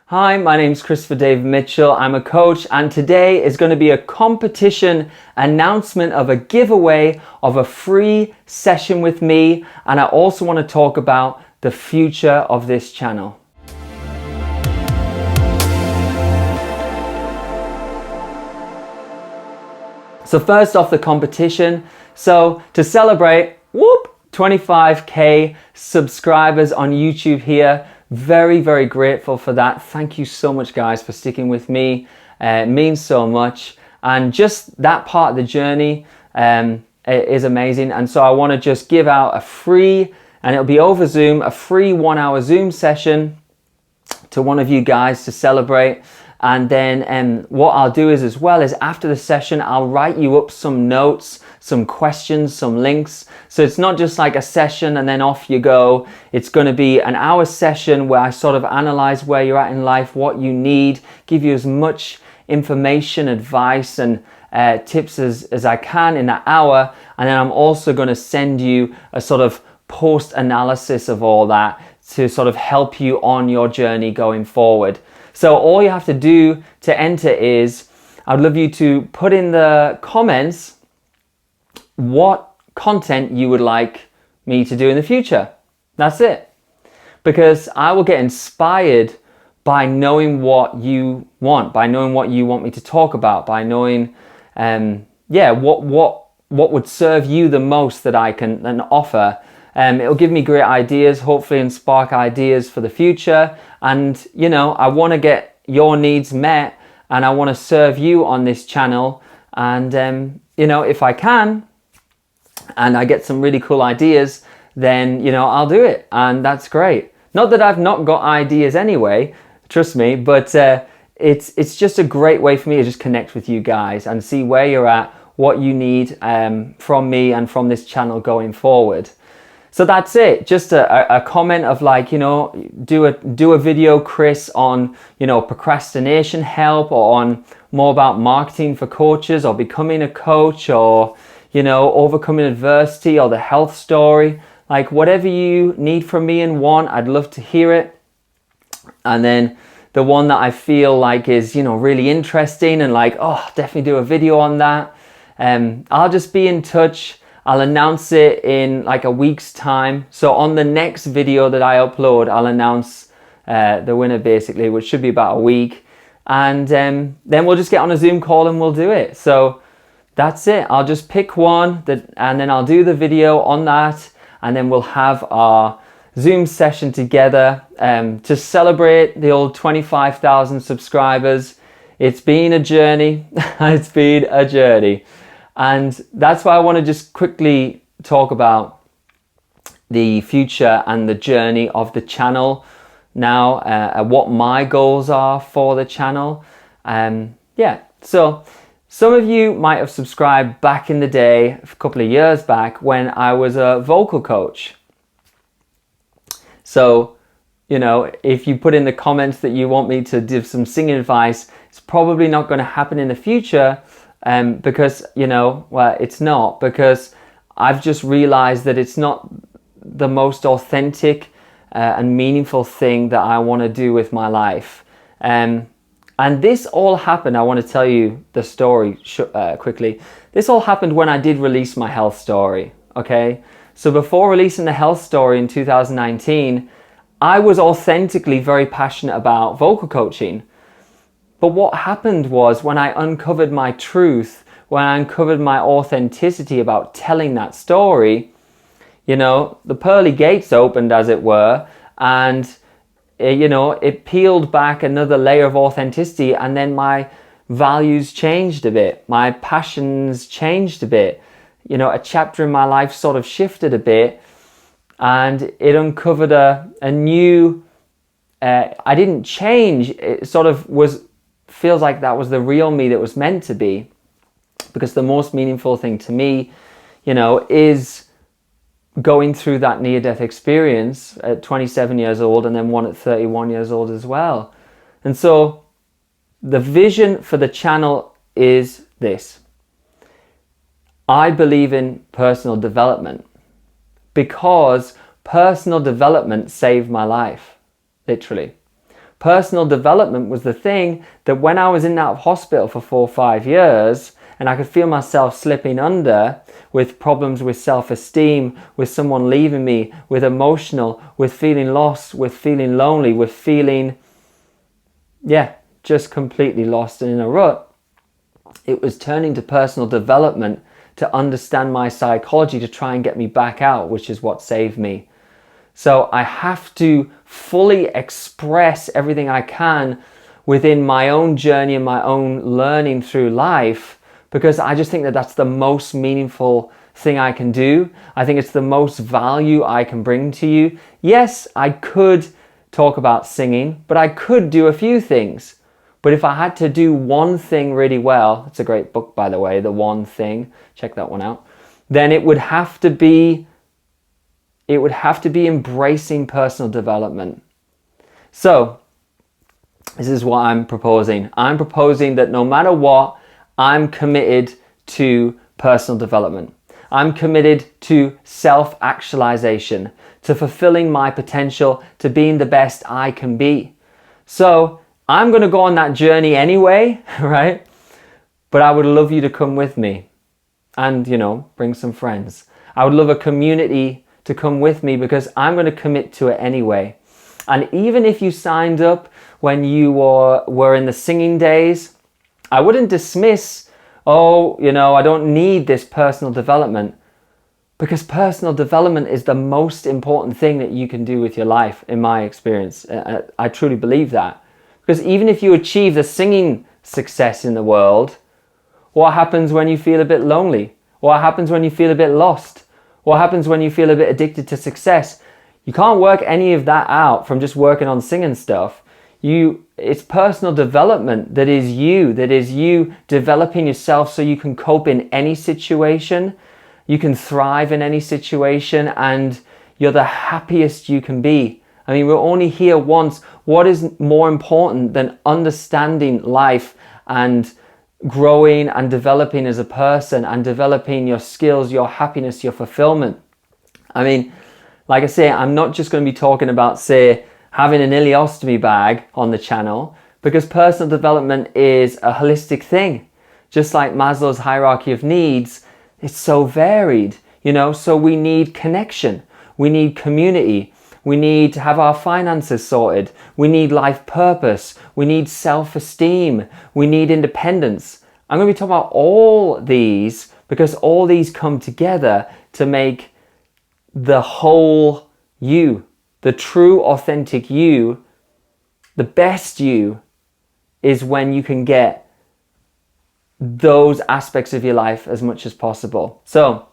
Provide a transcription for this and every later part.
Hi, my name's Christopher David Mitchell. I'm a coach, and today is going to be a competition announcement of a giveaway of a free session with me, and I also want to talk about the future of this channel. So first off, the competition. So to celebrate, 25k subscribers on YouTube here. Very, very grateful for that. Thank you so much, guys, for sticking with me. It means so much. And just that part of the journey is amazing. And so I want to just give out a free, and it'll be over Zoom, a free 1 hour Zoom session to one of you guys to celebrate. And then what I'll do is, as well as after the session, I'll write you up some notes, some questions, some links. So it's not just like a session and then off you go. It's going to be an hour session where I sort of analyze where you're at in life, what you need, give you as much information, advice, and tips as I can in that hour. And then I'm also going to send you a sort of post analysis of all that to sort of help you on your journey going forward. So all you have to do to enter is, I'd love you to put in the comments what content you would like me to do in the future. That's it. Because I will get inspired by knowing what you want, by knowing what you want me to talk about, by knowing what would serve you the most that I can then offer. It'll give me great ideas, hopefully, and spark ideas for the future. And, you know, I want to get your needs met, and I want to serve you on this channel. And, you know, if I can, and I get some really cool ideas, then, you know, I'll do it. And that's great. Not that I've not got ideas anyway, trust me, but it's just a great way for me to just connect with you guys and see where you're at, what you need from me and from this channel going forward. So that's it. Just a comment of like, you know, do a video, Chris, on, you know, procrastination help, or on more about marketing for coaches, or becoming a coach, or, you know, overcoming adversity, or the health story. Like whatever you need from me and want, I'd love to hear it. And then the one that I feel like is, you know, really interesting and like, oh, definitely do a video on that. I'll just be in touch. I'll announce it in like a week's time. So on the next video that I upload, I'll announce the winner basically, which should be about a week. And then we'll just get on a Zoom call and we'll do it. So that's it. I'll just pick one and then I'll do the video on that. And then we'll have our Zoom session together to celebrate the old 25,000 subscribers. It's been a journey. It's been a journey. And that's why I want to just quickly talk about the future and the journey of the channel now, what my goals are for the channel. So some of you might have subscribed back in the day, a couple of years back, when I was a vocal coach. So, you know, if you put in the comments that you want me to give some singing advice, it's probably not going to happen in the future. Because, you know, well, it's not, because I've just realized that it's not the most authentic and meaningful thing that I want to do with my life. And this all happened, I want to tell you the story quickly. This all happened when I did release my health story, okay? So before releasing the health story in 2019, I was authentically very passionate about vocal coaching. But what happened was, when I uncovered my truth, when I uncovered my authenticity about telling that story, you know, the pearly gates opened, as it were, and, you know, it peeled back another layer of authenticity, and then my values changed a bit. My passions changed a bit. You know, a chapter in my life sort of shifted a bit, and it uncovered a new, I didn't change, it sort of feels like that was the real me that was meant to be. Because the most meaningful thing to me, you know, is going through that near-death experience at 27 years old, and then one at 31 years old as well. And so the vision for the channel is this. I believe in personal development because personal development saved my life, literally. Personal development was the thing that when I was in and out of hospital for 4 or 5 years, and I could feel myself slipping under with problems with self-esteem, with someone leaving me, with emotional, with feeling lost, with feeling lonely, with feeling, just completely lost and in a rut. It was turning to personal development to understand my psychology to try and get me back out, which is what saved me. So I have to fully express everything I can within my own journey and my own learning through life, because I just think that that's the most meaningful thing I can do. I think it's the most value I can bring to you. Yes, I could talk about singing, but I could do a few things. But if I had to do one thing really well, it's a great book, by the way, The One Thing, check that one out, then it would have to be embracing personal development. So this is what I'm proposing. I'm proposing that no matter what, I'm committed to personal development. I'm committed to self-actualization, to fulfilling my potential, to being the best I can be. So I'm going to go on that journey anyway, right? But I would love you to come with me and, bring some friends. I would love a community to come with me because I'm going to commit to it anyway. And even if you signed up when you were in the singing days, I wouldn't dismiss, I don't need this personal development, because personal development is the most important thing that you can do with your life, in my experience. I truly believe that. Because even if you achieve the singing success in the world, what happens when you feel a bit lonely? What happens when you feel a bit lost? What happens when you feel a bit addicted to success? You can't work any of that out from just working on singing stuff. It's personal development that is you developing yourself so you can cope in any situation, you can thrive in any situation, and you're the happiest you can be. I mean, we're only here once. What is more important than understanding life and growing and developing as a person and developing your skills, your happiness, your fulfillment? I mean, like I say, I'm not just going to be talking about, say, having an ileostomy bag on the channel, because personal development is a holistic thing. Just like Maslow's hierarchy of needs, it's so varied, so we need connection, we need community, we need to have our finances sorted, we need life purpose, we need self-esteem, we need independence. I'm going to be talking about all these because all these come together to make the whole you, the true authentic you. The best you is when you can get those aspects of your life as much as possible. So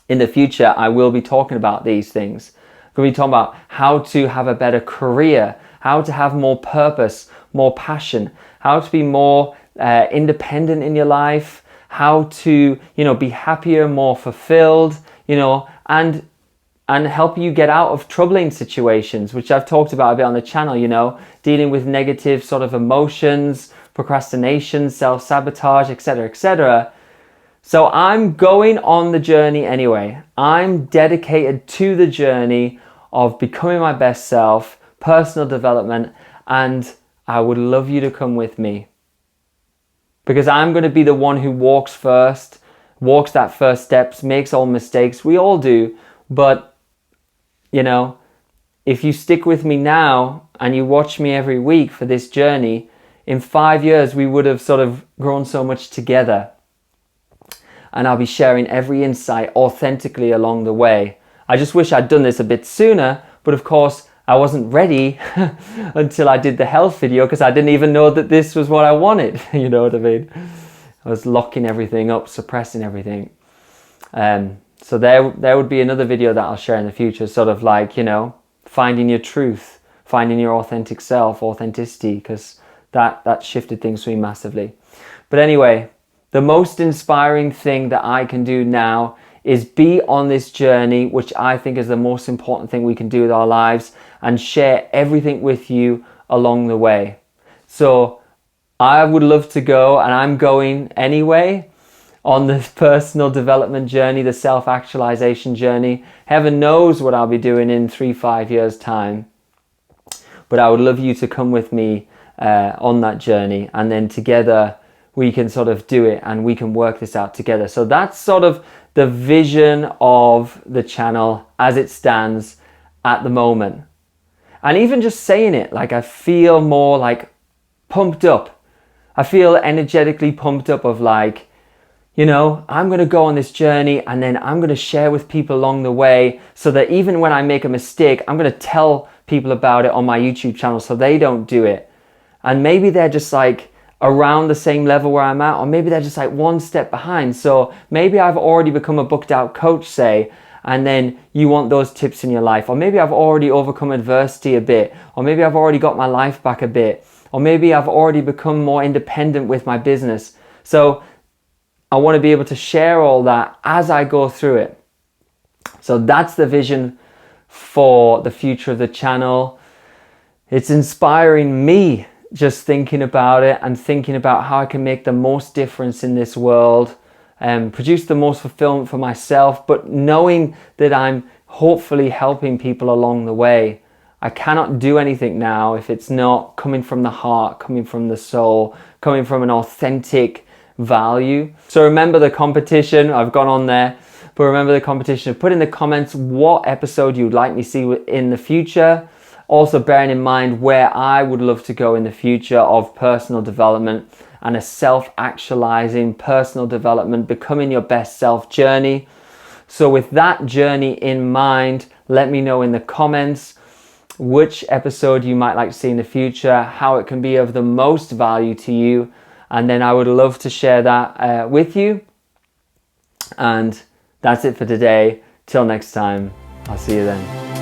in the future, I will be talking about these things. I'm going to be talking about how to have a better career, how to have more purpose, more passion, how to be more independent in your life, how to, be happier, more fulfilled, and help you get out of troubling situations, which I've talked about a bit on the channel, dealing with negative sort of emotions, procrastination, self-sabotage, etc., etc. So I'm going on the journey anyway. I'm dedicated to the journey of becoming my best self, personal development, and I would love you to come with me. Because I'm going to be the one who walks first, walks that first steps, makes all mistakes. We all do. But, if you stick with me now and you watch me every week for this journey, in 5 years we would have sort of grown so much together. And I'll be sharing every insight authentically along the way. I just wish I'd done this a bit sooner, but of course I wasn't ready until I did the health video, because I didn't even know that this was what I wanted. You know what I mean? I was locking everything up, suppressing everything. So there would be another video that I'll share in the future, sort of like, finding your truth, finding your authentic self, authenticity, because that shifted things for me massively. But anyway, the most inspiring thing that I can do now is be on this journey, which I think is the most important thing we can do with our lives, and share everything with you along the way. So I would love to go, and I'm going anyway, on the personal development journey, the self-actualization journey. Heaven knows what I'll be doing in 3-5 years' time. but I would love you to come with me on that journey, and then together we can sort of do it and we can work this out together. So that's sort of the vision of the channel as it stands at the moment. And even just saying it, like I feel more like pumped up. I feel energetically pumped up of like, you know, I'm going to go on this journey and then I'm going to share with people along the way, so that even when I make a mistake, I'm going to tell people about it on my YouTube channel so they don't do it. And maybe they're just like around the same level where I'm at, or maybe they're just like one step behind. So maybe I've already become a booked out coach, say, and then you want those tips in your life. Or maybe I've already overcome adversity a bit, or maybe I've already got my life back a bit, or maybe I've already become more independent with my business. So I want to be able to share all that as I go through it. So that's the vision for the future of the channel. It's inspiring me just thinking about it and thinking about how I can make the most difference in this world and produce the most fulfillment for myself, but knowing that I'm hopefully helping people along the way. I cannot do anything now if it's not coming from the heart, coming from the soul, coming from an authentic value. So remember the competition, I've gone on there, but remember the competition. Put in the comments what episode you'd like me to see in the future. Also bearing in mind where I would love to go in the future of personal development and a self-actualizing personal development, becoming your best self journey. So with that journey in mind, let me know in the comments which episode you might like to see in the future, how it can be of the most value to you, and then I would love to share that with you. And that's it for today. Till next time, I'll see you then.